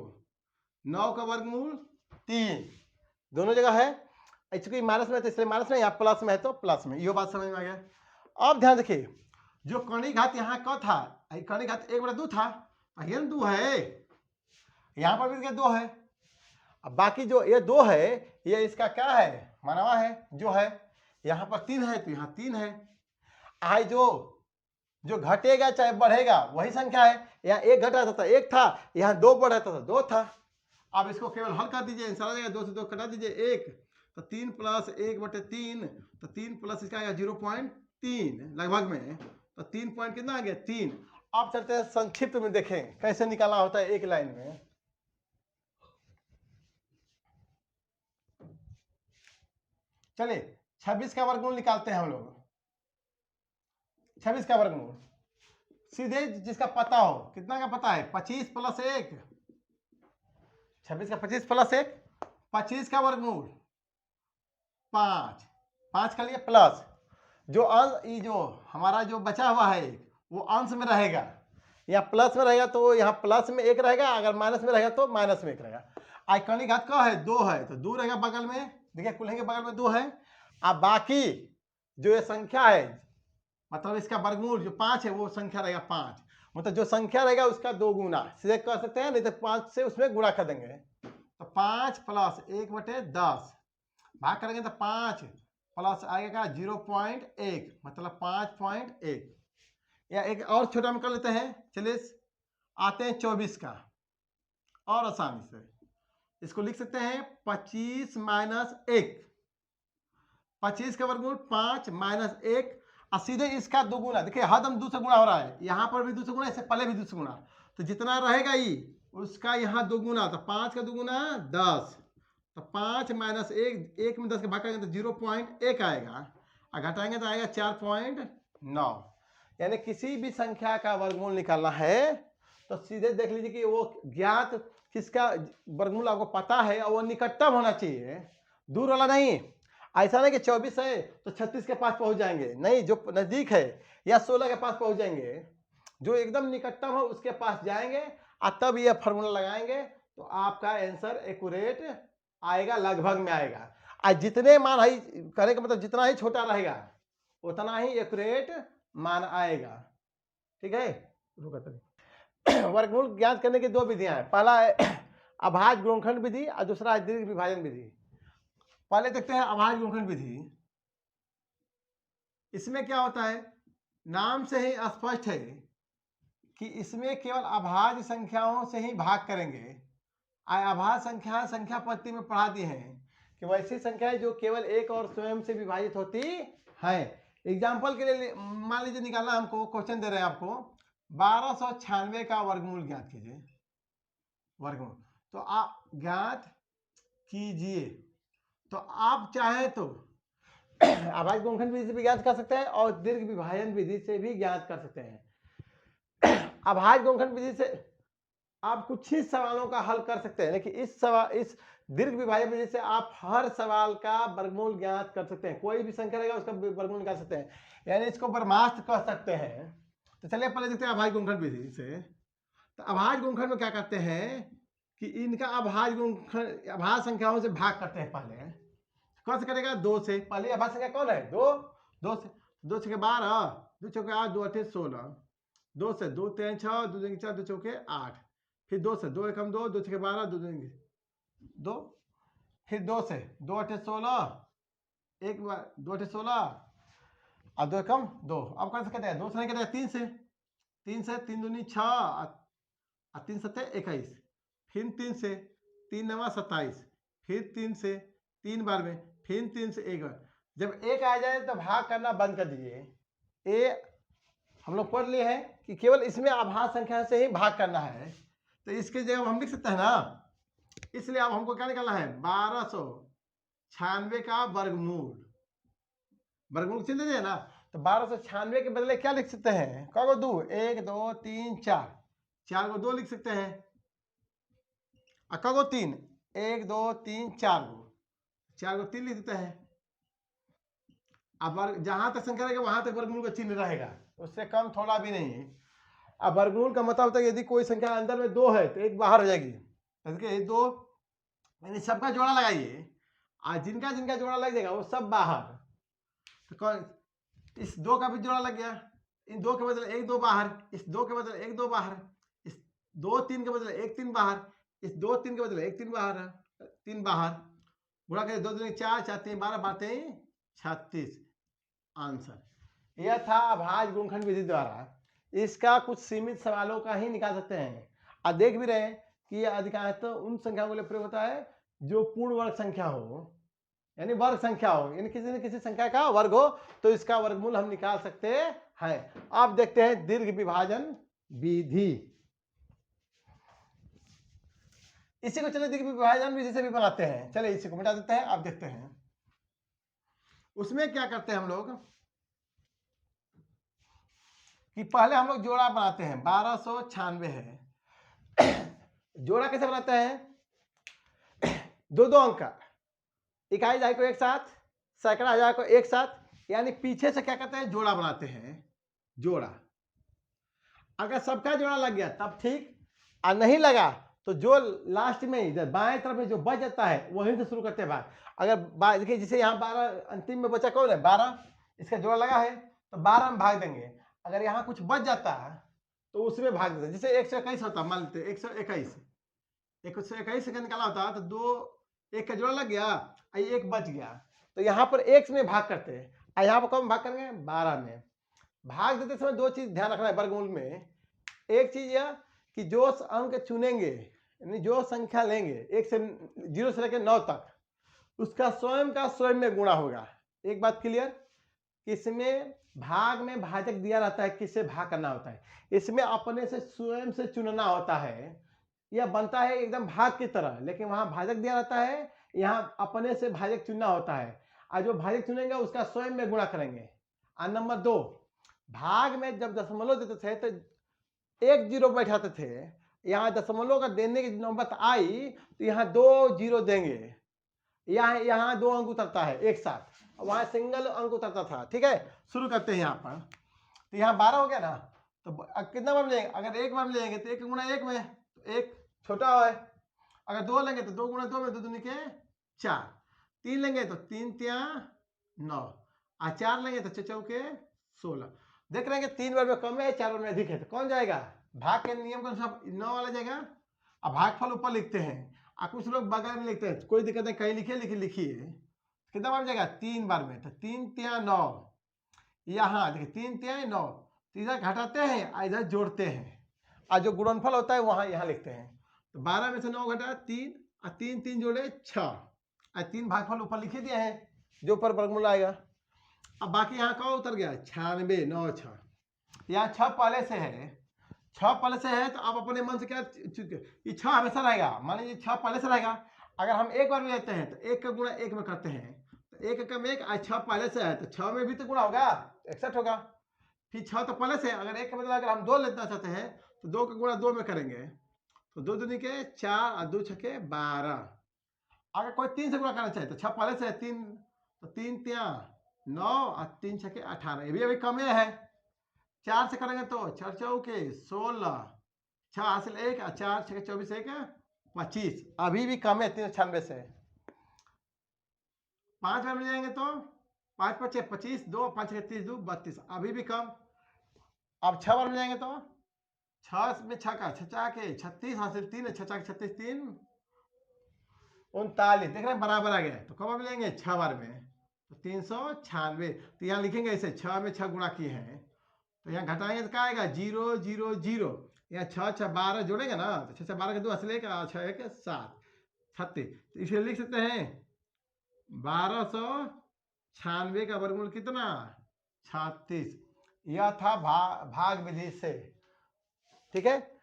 9 का वर्गमूल 3, दोनों जगह है। चूंकि माइनस में है तो इसलिए माइनस में, यहाँ प्लस में है तो प्लस में। ये बात समझ में आ गया। अब ध्यान देखिए, जो कौणी घात यहाँ का था, कौणी घात 1/2 था, ये 2 है, यहाँ पर भी 2 है। अब बाकी जो ये 2 है, ये इसका क्या है? मानवा है जो है। यहाँ पर 3 है तो यहाँ 3 है। आई जो घटेगा चाहे बढ़ेगा वही संख्या है। यहाँ 1 घटा था 1 था, यहाँ 2 बढ़ा था 2 था। अब इसको केवल हल कर दीजिए, आंसर आ जाएगा। 2 से 2 कटा दीजिए 1, तो 3 प्लस 1/3, तो 3 प्लस इसका आएगा 0.3 लगभग में, तो 3 पॉइंट कितना आ गया? 3। अब चलते हैं संक्षिप्त में देखें कैसे निकालना होता है एक लाइन में। चलिए 26 का वर्गमूल निकालते हैं हम लोग। 26 का वर्गमूल सीधे जिसका पता हो, कितना का पता है? 25 प्लस 1, 26 का 25 प्लस 1, 25 का वर्गमूल 5, 5 का लिए प्लस, जो अंश जो हमारा जो बचा हुआ है वो अंश में रहेगा, या प्लस में रहेगा तो यहाँ प्लस में 1 रहेगा, अगर माइनस में रहेगा तो माइनस में 1 रहेगा। आइकॉनिक घात का है 2 है तो 2 रहेगा बगल में, देखिए कुल्हे के बगल में 2 है। अब बाकी जो ये संख्या है, मतलब इसका वर्गमूल जो 5 है वो संख्या रहेगा 5, मतलब जो संख्या रहेगा उसका 2 गुना सीधे कर सकते हैं, नहीं तो 5 से उसमें गुणा कर देंगे। तो 5 प्लस 1/10 भाग करेंगे तो 5 प्लस आएगा 0.1, मतलब 5.1। या एक और छोटा में कर लेते हैं। चलिए आते हैं 24 का, और आसानी से इसको लिख सकते हैं 25 माइनस 1। 25 का वर्गमूल 5 माइनस 1, और सीधे इसका 2 गुना। देखिए हद हम 2 से गुणा हो रहा है, यहाँ पर भी 2 से गुणा, इससे पहले भी 2 से गुणा, तो जितना रहेगा ही उसका यहाँ 2 गुना, तो 5 का 2 गुना 10, तो 5 माइनस 1, 1 में 10 का भाग करेंगे तो 0.1 आएगा, और घटाएंगे तो आएगा 4.9। यानी किसी भी संख्या का वर्गमूल निकालना है तो सीधे देख लीजिए कि वो ज्ञात किसका वर्गमूल आपको पता है और वो निकटतम होना चाहिए, दूर वाला नहीं। ऐसा नहीं कि 24 है तो 36 के पास पहुंच जाएंगे, नहीं, जो नजदीक है या 16 के पास पहुंच जाएंगे, जो एकदम निकटतम हो उसके पास जाएंगे और तब ये फार्मूला लगाएंगे तो आपका आंसर एक्यूरेट आएगा, लगभग में आएगा। और जितने मान है कहने का मतलब जितना ही छोटा रहेगा उतना ही एक्यूरेट मान आएगा। ठीक है, वर्गमूल ज्ञात करने की 2 विधियां हैं। पहला है अभाज्य गुणनखंड विधि और दूसरा है दीर्घ विभाजन विधि। पहले देखते हैं अभाज्य गुणनखंड विधि। इसमें क्या होता है, नाम से ही स्पष्ट है कि इसमें केवल अभाज्य संख्याओं से ही भाग करेंगे। अभाज्य संख्या पद्धति में पढ़ा दिए हैं कि वैसी संख्याएं जो केवल एक और स्वयं से विभाजित होती है। एग्जाम्पल के लिए मान लीजिए निकालना, हमको क्वेश्चन दे रहे हैं आपको 1296 का वर्गमूल ज्ञात कीजिए, वर्गमूल तो आप ज्ञात कीजिए। तो आप चाहे तो अभाज्य गुणनखंड विधि से भी ज्ञात कर सकते हैं और दीर्घ विभाजन विधि से भी ज्ञात कर सकते हैं। अभाज्य गुणनखंड विधि से आप कुछ ही सवालों का हल कर सकते हैं, लेकिन इस दीर्घ विभाजन विधि से आप हर सवाल का वर्गमूल ज्ञात कर सकते हैं। कोई भी संख्या रहेगा उसका वर्गमूल निकाल सकते हैं, यानी इसको ब्रह्मास्त्र कह सकते हैं। तो चलिए पहले देखते हैं अभाज्य गुणनखंड विधि से। तो अभाज्य गुणनखंड में क्या करते हैं कि इनका अभाज्य गुणनखंड अभाज्य संख्याओं से भाग करते हैं। पहले कौन से करेगा? 2 से। पहले अभाज्य संख्या कौन है? 2 से 2 छके 12, 2 चौके 8, 2 अठे 16, 2 से 2 3 6, 2 दूनी 4, 2 चौके 8, फिर 2 से 2 एकम 2, 2 छके 12, 2 दूनी 2, फिर 2 से 2 अठे 16, एक बार 2 अठे 16 और 2 एकम 2। अब कौन से कहते हैं? 2 से नहीं कहते हैं, 3 से 3 दूनी 6 और 3 सत्ते 21, फिर 3 से 3 नवा 27, फिर 3 से 3 बार में, फिर 3 से 1 बार। जब 1 आ जाए तो भाग करना बंद कर दीजिए। ये हम लोग पढ़ लिए हैं कि केवल इसमें आभाज्य संख्या से ही भाग करना है, तो इसके जगह हम लिख सकते हैं ना। इसलिए अब हमको क्या निकालना है, 1296 का वर्गमूल। वर्गमूल चिन्ह दीजिए ना, तो 1296 के बदले क्या लिख सकते हैं, क को 2, 1 2 3 4, 4 को 2 लिख सकते हैं, और क को 3, 1 2 3 4 को, 4 को 3 लिख देते हैं। अब जहां तक संख्या रहेगा वहां तक वर्गमूल का चिन्ह रहेगा, उससे कम थोड़ा भी नहीं है। अब वर्गमूल का मतलब होता है यदि कोई संख्या अंदर में 2 है तो एक बाहर हो जाएगी, देखिए 2 यानी सबका जोड़ा लगाइए, आज जिनका जिनका जोड़ा लग जाएगा वो सब बाहर। तो कौन, इस 2 का भी जोड़ा लग गया, इन 2 के बदले 1 2 बाहर, इस 2 के बदले 1 2 बाहर, इस 2 3 के बदले 1 3 बाहर, इस 2 3 के बदले 1 3 बाहर, 3 बाहर, गुणा करें 2 2 4 4 3 12 12 36 आंसर। यह था अभाज्य गुणनखंड विधि द्वारा। इसका कुछ सीमित सवालों का ही निकाल सकते हैं। आप देख भी रहे हैं कि यह अधिकांशतः उन संख्याओं के लिए प्रयोग होता है जो पूर्ण वर्ग संख्या हो, यानी वर्ग संख्या हो, यानी किसी न किसी संख्या का वर्ग हो तो इसका वर्गमूल हम निकाल सकते हैं। आप देखते हैं दीर्घ विभाजन विधि, इसी को चलिए दीर्घ विभाजन विधि से भी बनाते हैं। चलिए इसी को मिटा देते हैं, आप देखते हैं उसमें क्या करते हैं हम लोग कि पहले हम लोग जोड़ा बनाते हैं। 1296 है, जोड़ा कैसे बनाते हैं, 2 2 अंक का, इकाई दहाई को एक साथ, सैकड़ा हजार को एक साथ, यानी पीछे से क्या करते हैं, जोड़ा बनाते हैं। जोड़ा अगर सबका जोड़ा लग गया तब ठीक, और नहीं लगा तो जो लास्ट में इधर बाएं तरफ में जो बच जाता है वहीं से शुरू करते हैं भाग। अगर देखिए जैसे यहाँ 12 अंतिम में बचा कौन है, 12, इसका जोड़ा लगा है तो 12 में भाग देंगे। अगर यहाँ कुछ बच जाता है तो उसमें भाग देते हैं। जैसे 121 होता, मान लेते 121 का निकाला होता तो 2 1 का जोड़ा लग गया, एक बच गया, तो यहाँ पर 1 में भाग करते हैं, और यहाँ पर कौन भाग करेंगे, 12 में। भाग देते समय 2 चीज ध्यान रखना है वर्गमूल में। एक चीज यह कि जो अंक चुनेंगे, यानी जो संख्या लेंगे 1 से 0 से लेकर 9 तक, उसका स्वयं का स्वयं में गुणा होगा। एक बात क्लियर, इसमें भाग में भाजक दिया रहता है, किससे भाग करना होता है, इसमें अपने से स्वयं से चुनना होता है। यह बनता है एकदम भाग की तरह, लेकिन वहां भाजक दिया रहता है, यहाँ अपने से भाजक चुनना होता है, और जो भाजक चुनेंगे उसका स्वयं में गुणा करेंगे। और नंबर 2, भाग में जब दशमलव देते थे तो 1 0 बैठाते थे, यहाँ दशमलव का देने की नौबत आई तो यहाँ 2 0 देंगे, यहाँ 2 अंक उतरता है एक साथ, वहां सिंगल अंक उतरता था। ठीक है, शुरू करते हैं यहाँ पर, तो यहाँ 12 हो गया ना, तो कितना बार मिलेंगे, अगर 1 बार मिलेंगे तो 1 गुणा 1 में, तो 1 छोटा है। अगर 2 लेंगे तो 2 गुणा 2 में, 2 दूनी के 4, 3 लेंगे तो 3 3 9, और 4 लेंगे तो 4 चौके 16। देख रहे हैं कि 3 बार में कम है, 4 बार में अधिक है, तो कौन जाएगा, भाग के नियम के अनुसार 9 वाला जाएगा। अब भागफल ऊपर लिखते हैं, और कुछ लोग बगल में लिखते हैं, कोई दिक्कत नहीं, कहीं लिखिए। कितना बार जाएगा, 3 बार में, तो 3 3 9, यहाँ देखिए 3 3 9, तो इधर घटाते हैं और इधर जोड़ते हैं, और जो गुणनफल होता है वहां यहाँ लिखते हैं। तो 12 में से 9 घटा 3, और 3 3 जोड़े 6, और 3 भागफल ऊपर लिखे दिए हैं जो पर वर्गमूल आएगा। अब बाकी यहाँ का उतर गया 96 9 6, यहाँ 6 पहले से है, 6 पहले से है, तो आप अपने मन से क्या, ये 6 हमेशा रहेगा, मान लीजिए 6 पहले से रहेगा। अगर हम एक बार में लेते हैं तो 1 का गुणा 1 में करते हैं, तो 1 कम 1, आज 6 पहले से है तो 6 में भी तो गुणा होगा, 61 होगा। फिर 6 तो पहले से, अगर 1 के बदले अगर हम 2 लेना चाहते हैं तो 2 का गुणा 2 में करेंगे, तो 2 दूनी के 4 और 2 छके 12। अगर कोई 3 से गुणा करना चाहे तो 6 पहले से है 3, तो 3 3 9 और 3 छके 18, ये भी अभी कम है। 4 से करेंगे तो 4 चौके 16, 6 हासिल 1, और 4 छके 24 1 25, अभी भी कम है 396 से। 5 बार मिल जाएंगे तो 5 5 25, 2 5 30 2 32, अभी भी कम। अब 6 बार मिल जाएंगे तो 6 में 6 का 6 के 36 हासिल 3, 6 के 36 3 39, देख रहे हैं बराबर आ गया। तो कब बार मिलेंगे, 6 बार में, तो 396। तो यहाँ लिखेंगे ऐसे, 6 में 6 गुणा किए हैं, तो यहाँ घटाएंगे तो क्या आएगा, 0 0 0, यहाँ 6 6 12 जोड़ेंगे ना, तो 6 6 12 के 2 हासिल 1, 6 1 7, 36, तो इसे लिख सकते हैं 1296 का वर्गमूल कितना, 36। यह था भाग विधि से। ठीक है,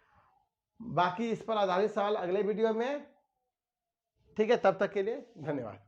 बाकी इस पर आधारित सवाल अगले वीडियो में। ठीक है, तब तक के लिए धन्यवाद।